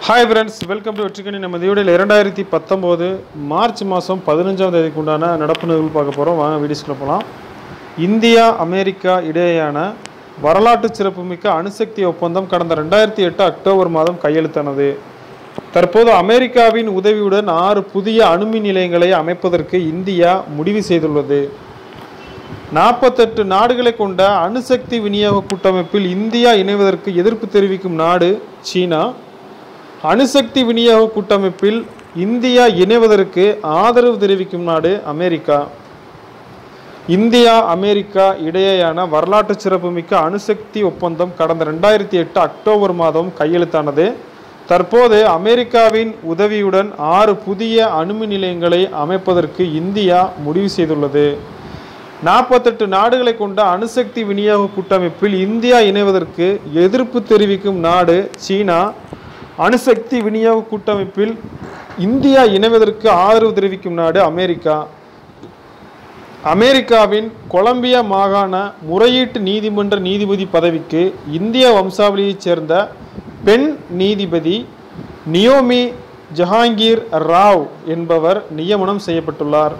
Hi friends, welcome to வெற்றிக்கணி. நம்ம இந்த வீடியோவில் 2019 மார்ச் மாதம் 15ஆம் தேதிக்கு உண்டான நடப்பு நிகழ்வு பார்க்க போகிறோம். வாங்க வீடியோஸ்க்குள்ள போகலாம். இந்தியா அமெரிக்கா இடையேயான வரலாற்று சிறப்புமிக்க அணுசக்தி ஒப்பந்தம் கடந்த 2008 அக்டோபர் மாதம் கையெழுத்தானது. தற்போது அமெரிக்காவின் உதவியுடன் 6 புதிய அணுமின் நிலையங்களை அமைப்பதற்கு இந்தியா முடிவு செய்துள்ளது. 48 நாடுகளை கொண்ட அணுசக்தி விநியோக கூட்டமைப்பில் இந்தியா இணைவதற்கு எதிர்ப்பு தெரிவிக்கும் நாடு சீனா. அணுசக்தி விநியோக கூட்டமைப்பில் இந்தியா இணைவதற்கு ஆதரவு தெரிவிக்கும் நாடு அமெரிக்கா. இந்தியா அமெரிக்கா இடையேயான வரலாற்று சிறப்புமிக்க அணுசக்தி ஒப்பந்தம் கடந்த 2008 அக்டோபர் மாதம் கையெழுத்தானது. தற்போது அமெரிக்காவின் உதவியுடன் 6 புதிய அணுமின் நிலையங்களை அமைப்பதற்கு இந்தியா முடிவு செய்துள்ளது. 48 நாடுகளை கொண்ட அணுசக்தி விநியோக கூட்டமைப்பில் இந்தியா இணைவதற்கு எதிர்ப்பு தெரிவிக்கும் நாடு சீனா. அணுசக்தி விநியோக கூட்டமைப்பில் இந்தியா இணைவதற்கு ஆதரவு தெரிவிக்கும் நாடு அமெரிக்கா. அமெரிக்காவின் கொலம்பியா மாகாண முறையீட்டு நீதிமன்ற நீதிபதி பதவிக்கு இந்திய வம்சாவளியைச் சேர்ந்த பெண் நீதிபதி நியோமி ஜஹாங்கீர் ராவ் என்பவர் நியமனம் செய்யப்பட்டுள்ளார்.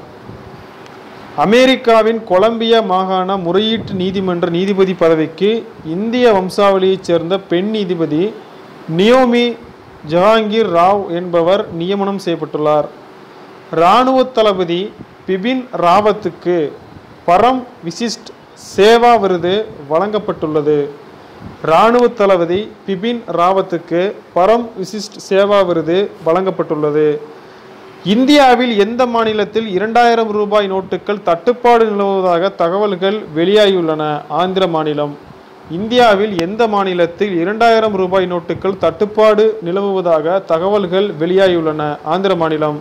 அமெரிக்காவின் கொலம்பியா மாகாண முறையீட்டு நீதிமன்ற நீதிபதி பதவிக்கு இந்திய வம்சாவளியைச் சேர்ந்த பெண் நீதிபதி நியோமி ஜஹாங்கீர் ராவ் என்பவர் நியமனம் செய்யப்பட்டுள்ளார். இராணுவ தளபதி பிபின் ராவத்துக்கு பரம் விசிஷ்ட் சேவா விருது வழங்கப்பட்டுள்ளது. இராணுவ தளபதி பிபின் ராவத்துக்கு பரம் விசிஷ்ட் சேவா விருது வழங்கப்பட்டுள்ளது. இந்தியாவில் எந்த மாநிலத்தில் 2000 ரூபாய் நோட்டுகள் தட்டுப்பாடு நிலவுவதாக தகவல்கள் வெளியாகியுள்ளன? ஆந்திர மாநிலம். இந்தியாவில் எந்த மாநிலத்தில் 2000 ரூபாய் நோட்டுகள் தட்டுப்பாடு நிலவுவதாக தகவல்கள் வெளியாகியுள்ளன? ஆந்திர மாநிலம்.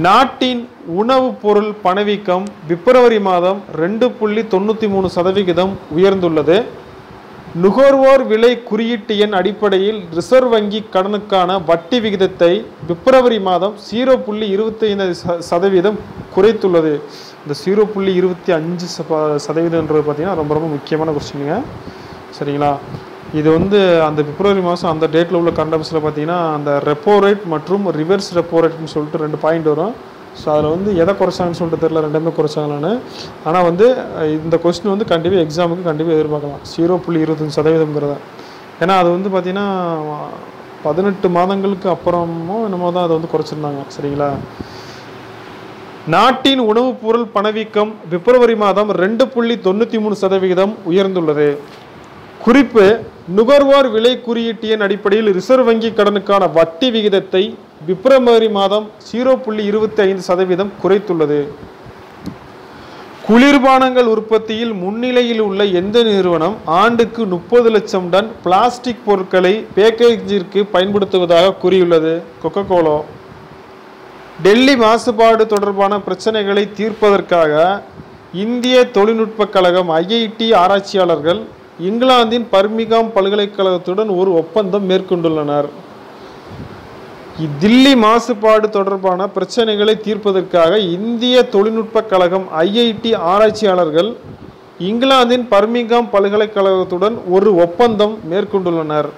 நாட்டின் உணவுப் பொருள் பணவீக்கம் பிப்ரவரி மாதம் 2.93% உயர்ந்துள்ளது. நுகர்வோர் விலை குறியீட்டு எண் அடிப்படையில் ரிசர்வ் வங்கி கடனுக்கான வட்டி விகிதத்தை பிப்ரவரி மாதம் 0.25% குறைத்துள்ளது. இந்த 0.25% பார்த்தீங்கன்னா ரொம்ப ரொம்ப முக்கியமான கொஸ்டினுங்க. சரிங்களா? இது அந்த பிப்ரவரி மாதம் அந்த டேட்டில் உள்ள கரண்ட் அஃபேர்ஸில் பார்த்தீங்கன்னா அந்த ரெப்போ ரேட் மற்றும் ரிவர்ஸ் ரெப்போ ரேட்னு சொல்லிட்டு 2 பாயிண்ட் வரும். ஸோ அதில் எதை குறைச்சாங்கன்னு சொல்லிட்டு தெரியல, ரெண்டுமே குறைச்சாங்களான்னு. ஆனால் இந்த கொஸ்டின் கண்டிப்பாக எக்ஸாமுக்கு கண்டிப்பாக எதிர்பார்க்கலாம் 0.25%. ஏன்னா அது பார்த்தீங்கன்னா 18 மாதங்களுக்கு அப்புறமோ என்னமோ தான் அதை குறைச்சிருந்தாங்க. சரிங்களா? நாட்டின் உணவுப் பொருள் பணவீக்கம் பிப்ரவரி மாதம் 2.93% உயர்ந்துள்ளது. குறிப்பு: நுகர்வோர் விலை குறியீட்டு எண் அடிப்படையில் ரிசர்வ் வங்கி கடனுக்கான வட்டி விகிதத்தை பிப்ரவரி மாதம் 0.25% குறைத்துள்ளது. குளிர்பானங்கள் உற்பத்தியில் முன்னிலையில் உள்ள எந்த நிறுவனம் ஆண்டுக்கு 30 லட்சம் டன் பிளாஸ்டிக் பொருட்களை பேக்கேஜிற்கு பயன்படுத்துவதாக கூறியுள்ளது? கொக்கோகோலா. டெல்லி மாசுபாடு தொடர்பான பிரச்சனைகளை தீர்ப்பதற்காக இந்திய தொழில்நுட்ப கழகம் IIT ஆராய்ச்சியாளர்கள் இங்கிலாந்தின் பர்மிங்ஹாம் பல்கலைக்கழகத்துடன் ஒரு ஒப்பந்தம் மேற்கொண்டுள்ளனர். தில்லி மாசுபாடு தொடர்பான பிரச்சனைகளை தீர்ப்பதற்காக இந்திய தொழில்நுட்ப கழகம் IIT ஆராய்ச்சியாளர்கள் இங்கிலாந்தின் பர்மிங்ஹாம் பல்கலைக்கழகத்துடன் ஒரு ஒப்பந்தம் மேற்கொண்டுள்ளனர்.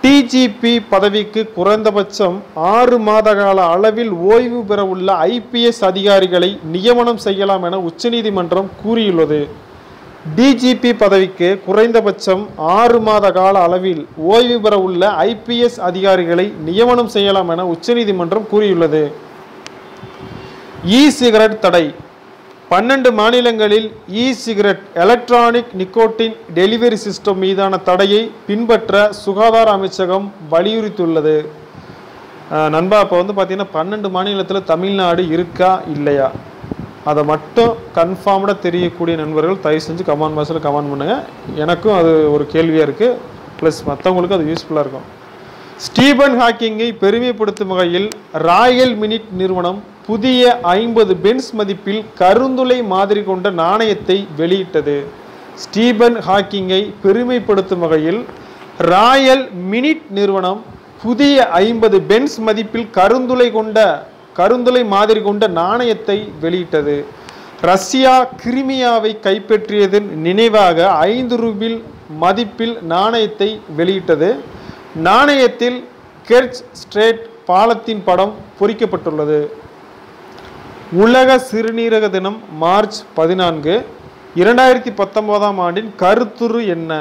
TGP பதவிக்கு குறைந்தபட்சம் 6 மாத கால அளவில் ஓய்வு பெற உள்ள IPS அதிகாரிகளை நியமனம் செய்யலாம் என உச்சநீதிமன்றம் கூறியுள்ளது. DGP பதவிக்கு குறைந்தபட்சம் 6 மாத கால அளவில் ஓய்வு பெற உள்ள IPS அதிகாரிகளை நியமனம் செய்யலாம் என உச்சநீதிமன்றம் கூறியுள்ளது. சிகரெட் தடை. 12 மாநிலங்களில் cigarette electronic nicotine delivery system மீதான தடையை பின்பற்ற சுகாதார அமைச்சகம் வலியுறுத்தியுள்ளது. நண்பா, இப்போ பார்த்தீங்கன்னா 12 மாநிலத்தில் தமிழ்நாடு இருக்கா இல்லையா அதை மட்டும் கன்ஃபார்ம்டாக தெரியக்கூடிய நண்பர்கள் தயவு செஞ்சு கமெண்ட் பாக்ஸில் கமெண்ட் பண்ணுங்கள். எனக்கும் அது ஒரு கேள்வியாக இருக்குது, ப்ளஸ் மற்றவங்களுக்கும் அது யூஸ்ஃபுல்லாக இருக்கும். ஸ்டீபன் ஹாக்கிங்கை பெருமைப்படுத்தும் வகையில் ராயல் மினிட் நிறுவனம் புதிய 50 பென்ஸ் மதிப்பில் கருந்துளை மாதிரி கொண்ட நாணயத்தை வெளியிட்டது. ஸ்டீபன் ஹாக்கிங்கை பெருமைப்படுத்தும் வகையில் ராயல் மினிட் நிறுவனம் புதிய 50 பென்ஸ் மதிப்பில் கருந்துளை மாதிரி கொண்ட நாணயத்தை வெளியிட்டது. ரஷ்யா கிரிமியாவை கைப்பற்றியதன் நினைவாக 5 ரூபில் மதிப்பில் நாணயத்தை வெளியிட்டது. நாணயத்தில் கெர்ச் ஸ்ட்ரேட் பாலத்தின் படம் பொறிக்கப்பட்டுள்ளது. உலக சிறுநீரக தினம் மார்ச் 14. 2019 ஆண்டின் கருத்துரு என்ன?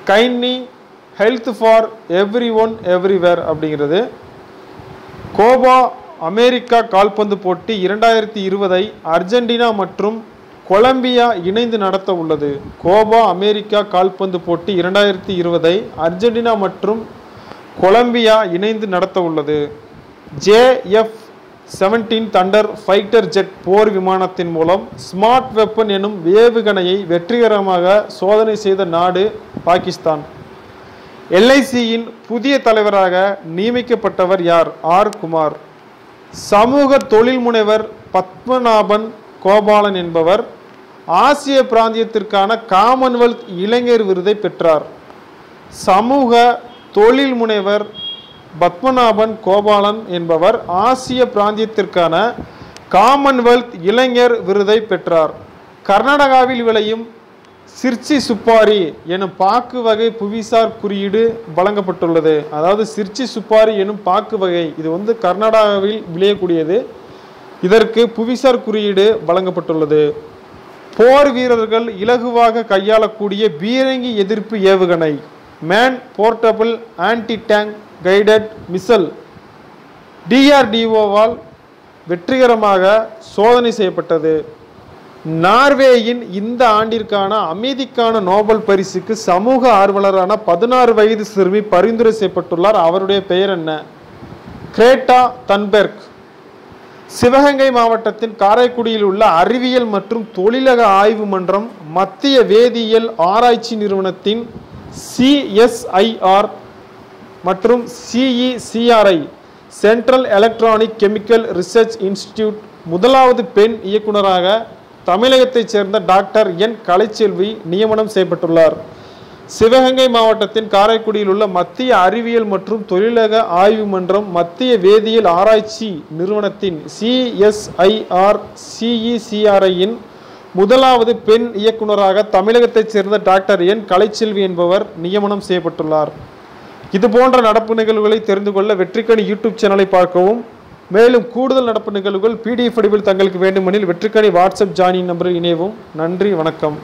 Kindly health for every one everywhere அப்படிங்கிறது. கோபா அமெரிக்கா கால்பந்து போட்டி 2020 அர்ஜென்டினா மற்றும் கொலம்பியா இணைந்து நடத்த உள்ளது. கோபா அமெரிக்கா கால்பந்து போட்டி 2020 அர்ஜென்டினா மற்றும் கொலம்பியா இணைந்து நடத்த உள்ளது. JF-17 தண்டர் ஃபைட்டர் ஜெட் போர் விமானத்தின் மூலம் ஸ்மார்ட் வெப்பன் எனும் ஏவுகணையை வெற்றிகரமாக சோதனை செய்த நாடு பாகிஸ்தான். LICயின் புதிய தலைவராக நியமிக்கப்பட்டவர் யார்? R. குமார். சமூக தொழில் முனைவர் பத்மநாபன் கோபாலன் என்பவர் ஆசிய பிராந்தியத்திற்கான காமன்வெல்த் இளைஞர் விருதை பெற்றார். சமூக தொழில் முனைவர் பத்மநாபன் கோபாலன் என்பவர் ஆசிய பிராந்தியத்திற்கான காமன்வெல்த் இளைஞர் விருதை பெற்றார். கர்நாடகாவில் விளையும் சிர்ச்சி சுப்பாரி எனும் பாக்கு வகை புவிசார் குறியீடு வழங்கப்பட்டுள்ளது. அதாவது சிர்ச்சி சுப்பாரி எனும் பாக்கு வகை இது கர்நாடகாவில் விளையக்கூடியது. இதற்கு புவிசார் குறியீடு வழங்கப்பட்டுள்ளது. போர் வீரர்கள் இலகுவாக கையாளக்கூடிய பீரங்கி எதிர்ப்பு ஏவுகணை man portable anti tank guided missile DRDOவால் வெற்றிகரமாக சோதனை செய்யப்பட்டது. நார்வேயின் இந்த ஆண்டிற்கான அமைதிக்கான நோபல் பரிசுக்கு சமூக ஆர்வலரான 16 வயது சிறுமி பரிந்துரை செய்யப்பட்டுள்ளார். அவருடைய பெயர் என்ன? Greta Thunberg. சிவகங்கை மாவட்டத்தின் காரைக்குடியில் உள்ள அறிவியல் மற்றும் தொழிலக ஆய்வு மன்றம் மத்திய வேதியியல் ஆராய்ச்சி நிறுவனத்தின் CSIR மற்றும் CECRI central electronic chemical research institute முதலாவது பெண் இயக்குநராக தமிழகத்தைச் சேர்ந்த டாக்டர் N. கலைச்செல்வி நியமனம் செய்யப்பட்டுள்ளார். சிவகங்கை மாவட்டத்தின் காரைக்குடியில் உள்ள மத்திய அறிவியல் மற்றும் தொழிலக ஆய்வு மன்றம் மத்திய வேதியியல் ஆராய்ச்சி நிறுவனத்தின் CSIR CECRIயின் முதலாவது பெண் இயக்குநராக தமிழகத்தைச் சேர்ந்த டாக்டர் N. கலைச்செல்வி என்பவர் நியமனம் செய்யப்பட்டுள்ளார். இது போன்ற நடப்பு நிகழ்வுகளை தெரிந்து கொள்ள வெற்றிக்கணி யூடியூப் சேனலை பார்க்கவும். மேலும் கூடுதல் நடப்பு நிகழ்வுகள் PDF வடிவில் தங்களுக்கு வேண்டுமெனில் வெற்றிக்கணி வாட்ஸ்அப் ஜாயின் நம்பரில் இணையவும். நன்றி, வணக்கம்.